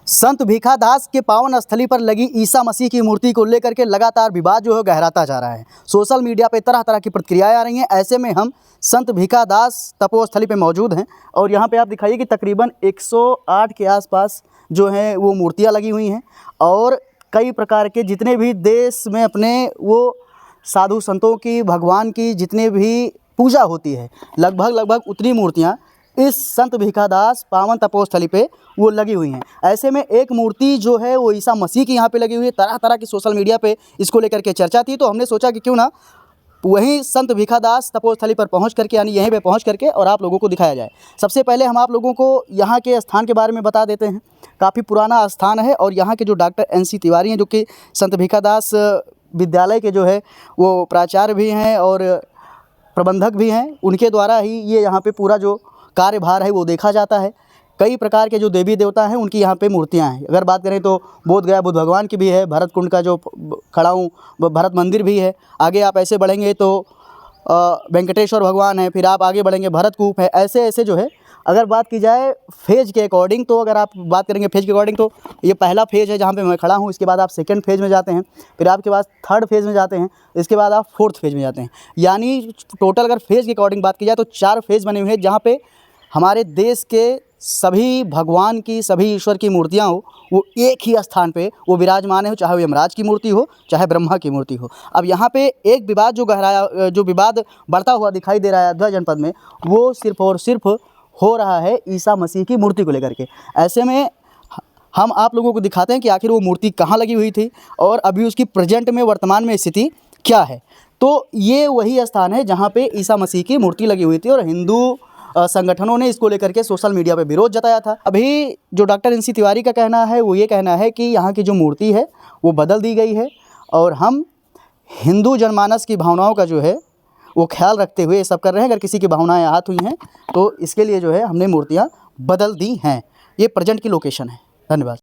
संत भीखादास के पावन स्थली पर लगी ईसा मसीह की मूर्ति को लेकर के लगातार विवाद जो है गहराता जा रहा है। सोशल मीडिया पे तरह तरह की प्रतिक्रियाएं आ रही हैं। ऐसे में हम संत भीखादास तपोस्थली पे मौजूद हैं और यहाँ पे आप दिखाइए कि तकरीबन 108 के आसपास जो है वो मूर्तियाँ लगी हुई हैं और कई प्रकार के जितने भी देश में अपने वो साधु संतों की, भगवान की जितने भी पूजा होती है, लगभग उतनी मूर्तियाँ इस संत भीखादास पावन तपोस्थली पे वो लगी हुई हैं। ऐसे में एक मूर्ति जो है वो ईसा मसीह की यहाँ पे लगी हुई है। तरह तरह की सोशल मीडिया पे इसको लेकर के चर्चा थी, तो हमने सोचा कि क्यों ना वहीं संत भीखादास तपोस्थली पर पहुँच करके, यानी यहीं पे पहुँच करके और आप लोगों को दिखाया जाए। सबसे पहले हम आप लोगों को यहाँ के स्थान के बारे में बता देते हैं। काफ़ी पुराना स्थान है और यहाँ के जो डॉक्टर NC तिवारी हैं, जो कि संत भीखादास विद्यालय के जो है वो प्राचार्य भी हैं और प्रबंधक भी हैं, उनके द्वारा ही ये यहाँ पे पूरा जो कार्यभार है वो देखा जाता है। कई प्रकार के जो देवी देवता हैं उनकी यहाँ पे मूर्तियाँ हैं। अगर बात करें तो बोध गया बुद्ध भगवान की भी है, भरत कुंड का जो खड़ा हूँ भरत मंदिर भी है। आगे आप ऐसे बढ़ेंगे तो वेंकटेश्वर भगवान है, फिर आप आगे बढ़ेंगे भरत कूप है। ऐसे जो है अगर बात की जाए फेज़ के अकॉर्डिंग, तो अगर आप बात करेंगे फेज़ के अकॉर्डिंग तो ये पहला फेज़ है जहाँ पे मैं खड़ा हूँ। इसके बाद आप सेकंड फेज़ में जाते हैं, फिर आपके पास थर्ड फेज़ में जाते हैं, इसके बाद आप फोर्थ फेज़ में जाते हैं। यानी टोटल अगर फेज़ के अकॉर्डिंग बात की जाए तो 4 फेज़ बने हुए हैं जहाँ पे हमारे देश के सभी भगवान की, सभी ईश्वर की मूर्तियाँ हो वो एक ही स्थान पे वो विराजमान हो, चाहे वो यमराज की मूर्ति हो, चाहे ब्रह्मा की मूर्ति हो। अब यहाँ पे एक विवाद जो विवाद बढ़ता हुआ दिखाई दे रहा है अयोध्या जनपद में, वो सिर्फ और सिर्फ हो रहा है ईसा मसीह की मूर्ति को लेकर के। ऐसे में हम आप लोगों को दिखाते हैं कि आखिर वो मूर्ति कहाँ लगी हुई थी और अभी उसकी प्रेजेंट में, वर्तमान में स्थिति क्या है। तो ये वही स्थान है जहाँ पे ईसा मसीह की मूर्ति लगी हुई थी और हिंदू संगठनों ने इसको लेकर के सोशल मीडिया पे विरोध जताया था। अभी जो डॉक्टर NC तिवारी का कहना है वो ये कहना है कि यहाँ की जो मूर्ति है वो बदल दी गई है और हम हिंदू जनमानस की भावनाओं का जो है वो ख्याल रखते हुए ये सब कर रहे हैं। अगर किसी की भावनाएं आहत हुई हैं तो इसके लिए जो है हमने मूर्तियाँ बदल दी हैं। ये प्रेजेंट की लोकेशन है। धन्यवाद।